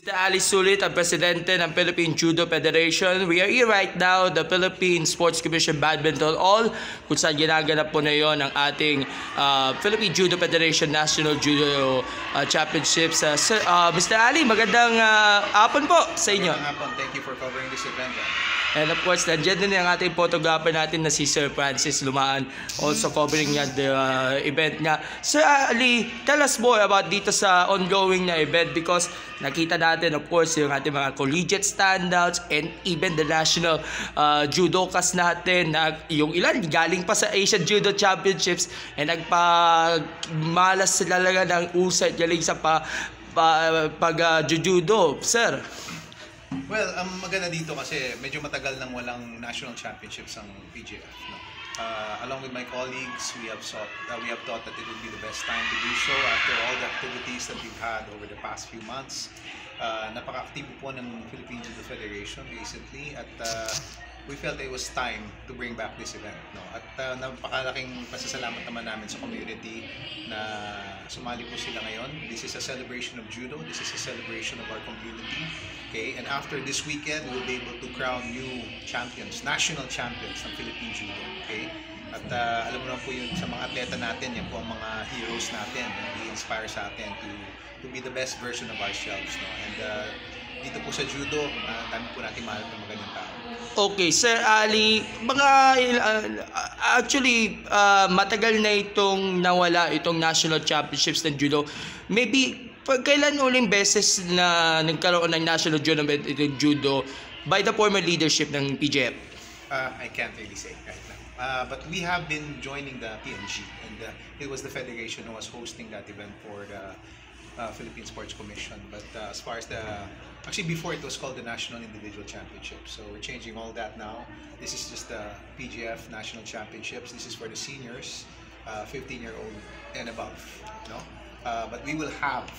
Mr. Ali Sulit, ang presidente ng Philippine Judo Federation. We are here right now, the Philippine Sports Commission Badminton Hall, kung saan ginaganap po na yon ang ating Philippine Judo Federation National Judo Championships. Mr. Ali, magandang hapon po sa inyo. Magandang hapon. Thank you for covering this event. And of course, nandiyan din ang ating photographer natin na si Sir Francis Lumaan, also covering niya the event niya. Sir Ali, tell us more about dito sa ongoing na event because nakita natin of course yung ating mga collegiate standouts and even the national judokas natin na yung ilan galing pa sa Asian Judo Championships and nagpamalas sila talaga ng usay galing sa pag-judo. Sir? Well, maganda dito kasi medyo matagal nang walang national championships ang PGF. No? Along with my colleagues, we have thought that it would be the best time to do so after all the activities that we've had over the past few months. Napaka-aktibo po ng Philippine Judo Federation recently at we felt it was time to bring back this event. No? At napakalaking pasasalamat naman namin sa community na sumali po sila ngayon. This is a celebration of judo. This is a celebration of our community. Okay? And after this weekend, we'll be able to crown new champions, national champions ng Philippine Judo. Okay? At alam mo naman po yun sa mga atleta natin, yan po ang mga heroes natin. I-inspire sa atin to be the best version of ourselves. No? And dito po sa judo, dami po natin mahal ng magandang tao. Okay, Sir Ali, matagal na itong nawala itong national championships ng judo. Maybe, kailan uling beses na nagkaroon ng national tournament itong judo by the former leadership ng PGF? I can't really say right now. But we have been joining the PNG and it was the federation who was hosting that event for the Philippine Sports Commission. But as far as actually before it was called the National Individual Championship. So we're changing all that now. This is just the PGF National Championships. This is for the seniors, 15-year-old and above. No? But we will have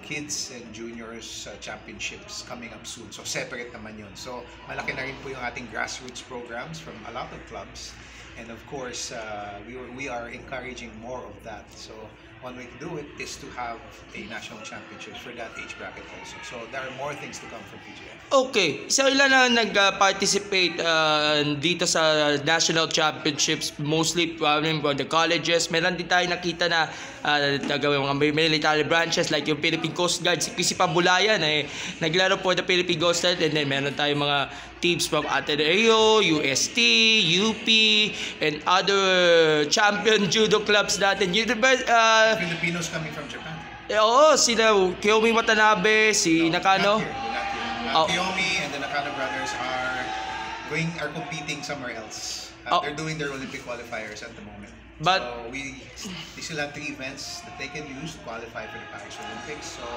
kids and juniors championships coming up soon. So separate naman yun. So malaki na rin po yung ating grassroots programs from a lot of clubs. And of course, we are encouraging more of that. So one way to do it is to have a national championship for that age bracket also. So there are more things to come from PGF. Okay. So ilan na nag-participate dito sa national championships? Mostly from the colleges. Meron din tayo nakita na mga military branches like yung Philippine Coast Guard, si Pambulayan naglaro for the Philippine Coast Guard, and then meron tayong mga teams from Ateneo, UST, UP, and other champion judo clubs natin. Filipinos coming from Japan. Oo, sila Kiyomi Watanabe, si Nakano. Kiyomi and the Nakano brothers are competing somewhere else. They're doing their Olympic qualifiers at the moment. But so they still have 3 events that they can use to qualify for the Paris Olympics. So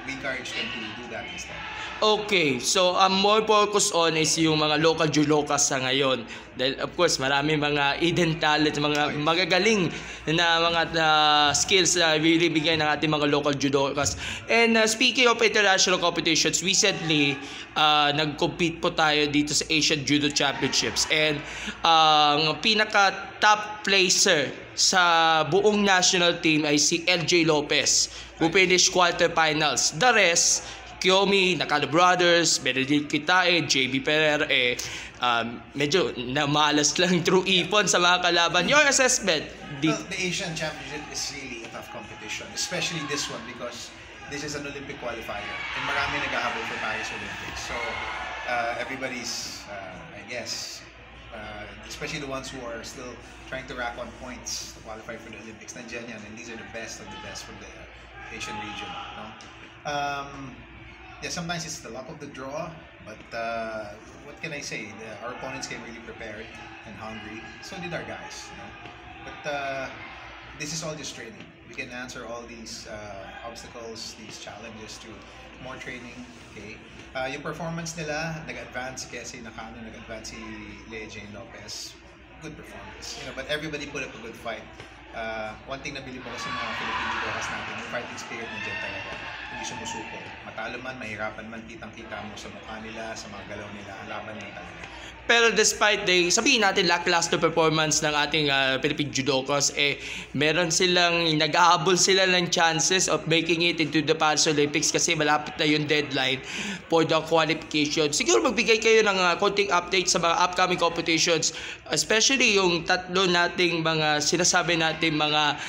we encourage them to do that instead. Okay, so ang more focus on is yung mga local judokas sa ngayon. Dahil of course, marami mga hidden talent, mga magagaling na mga skills na binibigay ng ating mga local judokas. And speaking of international competitions, recently nag-compete po tayo dito sa Asian Judo Championships. And ang pinaka-top placer sa buong national team ay si LJ Lopez, who finished quarterfinals. The rest, Kiyomi, Nakano Brothers, Benedict Kitae, JB Ferrer, medyo namalas lang through ipon sa mga kalaban. Your assessment? Well, the Asian Championship is really a tough competition, especially this one because this is an Olympic qualifier and marami naghahabol for Paris Olympics. So everybody's, I guess, especially the ones who are still trying to rack on points to qualify for the Olympics, nandiyan yan, and these are the best of the best from the Asian region. No? Yeah, sometimes it's the luck of the draw, but what can I say? Our opponents came really prepared and hungry. So did our guys. You know? But this is all just training. We can answer all these obstacles, these challenges through more training. Okay. Yung performance nila, nag-advance si Nakano, nag-advance si Lea Jane Lopez. Good performance. You know, but everybody put up a good fight. One thing na bilib ako sa mga Philippine judokas natin, yung fighting spirit nandiyan talaga. Hindi sumusuko. Matalo man, mahirapan man, kitang-kita mo sa mukha nila, sa mga galaw nila, ang laban nila talaga. Pero despite sabihin natin lackluster performance ng ating Philippine Judocas, meron silang, nag-ahabol sila ng chances of making it into the Paris Olympics kasi malapit na yung deadline for the qualification. Siguro magbigay kayo ng konting update sa mga upcoming competitions, especially yung tatlo nating mga sinasabi natin mga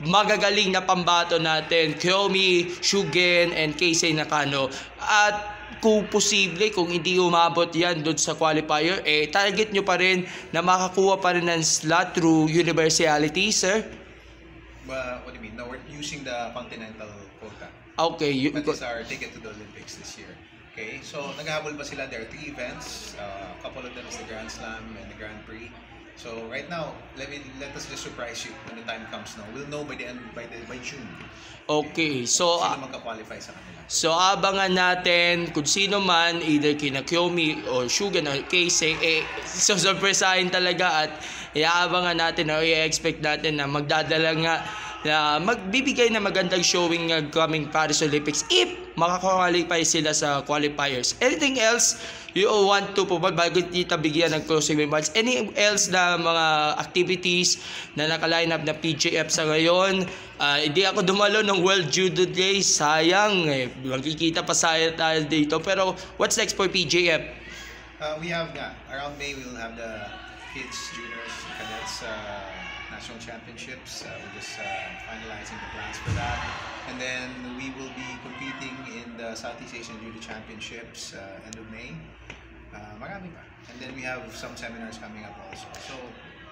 magagaling na pambato natin, Kiyomi, Shugen, and Keisei Nakano. At kung posible, kung hindi umabot yan doon sa qualifier, target nyo pa rin na makakuha pa rin ng slot through universality, sir? What do you mean? No, we're using the continental quota. Okay. That is our ticket to the Olympics this year. Okay, so naghahabol pa sila. There are 3 events. A couple of them is the Grand Slam and the Grand Prix. So right now, let us just surprise you when the time comes now. We'll know by June. Okay, so sino magka-qualify sa kanila. So abangan natin kung sino man, either kina Kiyomi or Shugen or Keisei, so surprisahin talaga at iaabangan natin o i-expect natin na magdadala nga na magbibigay na magandang showing ng coming Paris Olympics if makakwalify sila sa qualifiers. Anything else you want to provide bago kita bigyan ng closing remarks? Any else na mga activities na naka-line up na PJF sa ngayon? Hindi ako dumalo ng World Judo Day, sayang magkikita pa tayo dito, pero what's next for PJF? We have around May we'll have the kids, juniors, cadets national championships. We're just finalizing the plans for that, and then we will be competing in the Southeast Asian Judo Championships end of May. Marami pa, and then we have some seminars coming up also. So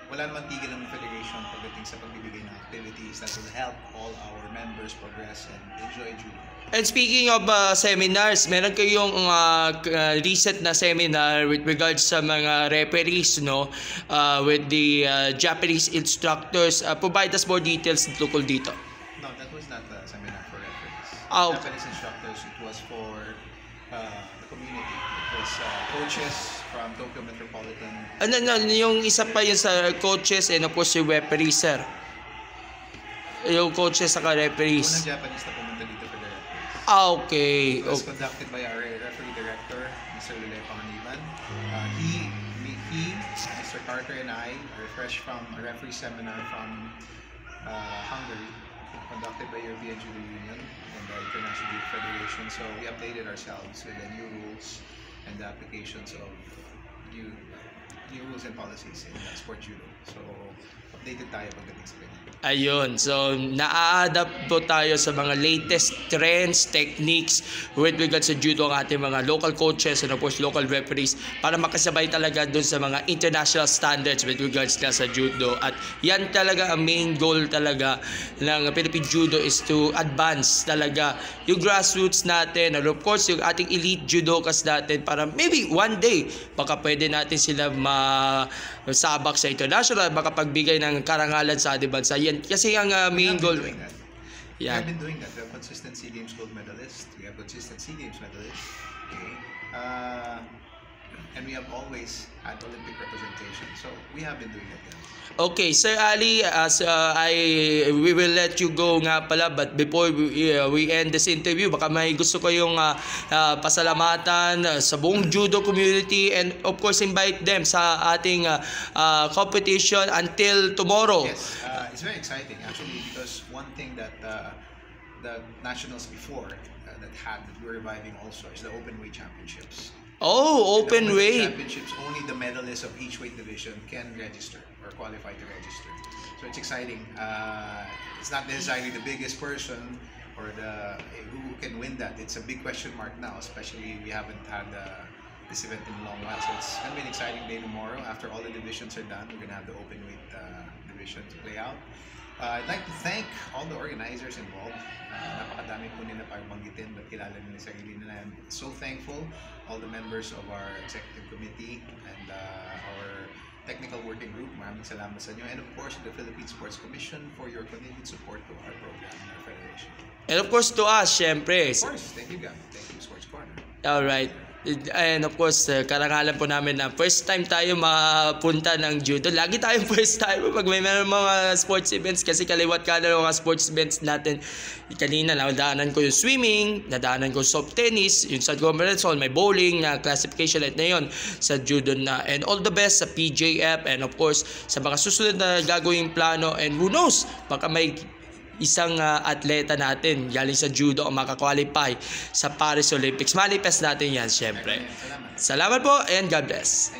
wala naman tigil ng federation pagdating sa pagbibigay ng activities that will help all our members progress and enjoy judo. And speaking of seminars, meron kayong recent na seminar with regards sa mga referees, no? With the Japanese instructors. Provide us more details tungkol dito. No, that was not a seminar for referees. Oh. Japanese instructors, it was for the community. It was coaches from Tokyo Metropolitan. Yung isa pa yun sa coaches and of course yung referees, sir. Yung coaches sa referees. Unang Japanese na pumunta dito for the referees. Okay. It was conducted by our referee director, Mr. Lele Panganiban. He, Mr. Carter, and I are fresh from a referee seminar from Hungary, conducted by European Judo Union and the International Judo Federation. So we updated ourselves with the new rules and the applications of new rules and policies in sport judo. So updated tayo pagdating sa ganyan. Ayun, so na-adapt po tayo sa mga latest trends, techniques with regards sa judo ang ating mga local coaches and of course local referees para makasabay talaga dun sa mga international standards with regards na sa judo. At yan talaga ang main goal talaga ng Philippine Judo is to advance talaga yung grassroots natin and of course yung ating elite judokas natin para maybe one day baka pwede natin sila masabak sa international, makapagbigay ng karangalan sa ating bansa. Yan kasi ang main goal. We have been doing that. We have consistent SEA Games gold medalists. We have consistent SEA Games medalists. Okay. And we have always had Olympic representation. So we have been doing that. Okay, Sir Ali, as we will let you go nga pala, but before we end this interview, baka may gusto ko yung pasalamatan sa buong judo community and of course invite them sa ating competition until tomorrow. Yes, it's very exciting actually because one thing that the nationals before that we're reviving also is the open weight championships. Oh, open weight championships, only the medalists of each weight division can register or qualify to register. So it's exciting. It's not necessarily the biggest person or who can win that. It's a big question mark now, especially we haven't had this event in a long while. So it's going to be an exciting day tomorrow. After all the divisions are done, we're going to have the open weight division to play out. I'd like to thank all the organizers involved. Napakadami po nila para banggitin but kilala nila sa sarili nila. I'm so thankful all the members of our executive committee and our technical working group. Maraming salamat sa inyo. And of course, the Philippine Sports Commission for your continued support to our program and our federation. And of course to us, syempre. Of course, thank you, Gab. Thank you, Sports Corner. Alright. And of course, karangalan po namin na first time tayo mapunta ng judo. Lagi tayong first time pag may mga sports events kasi kaliwat kanan ng mga sports events natin. Kanina, nadaanan ko yung swimming, nadaanan ko soft tennis, yung sa conference hall, may bowling na classification at na yun sa judo na. And all the best sa PJF and of course, sa mga susunod na gagawing plano and who knows, baka may isang atleta natin galing sa judo ang makakwalify sa Paris Olympics. Manifest natin yan, syempre. Salamat. Salamat po and God bless.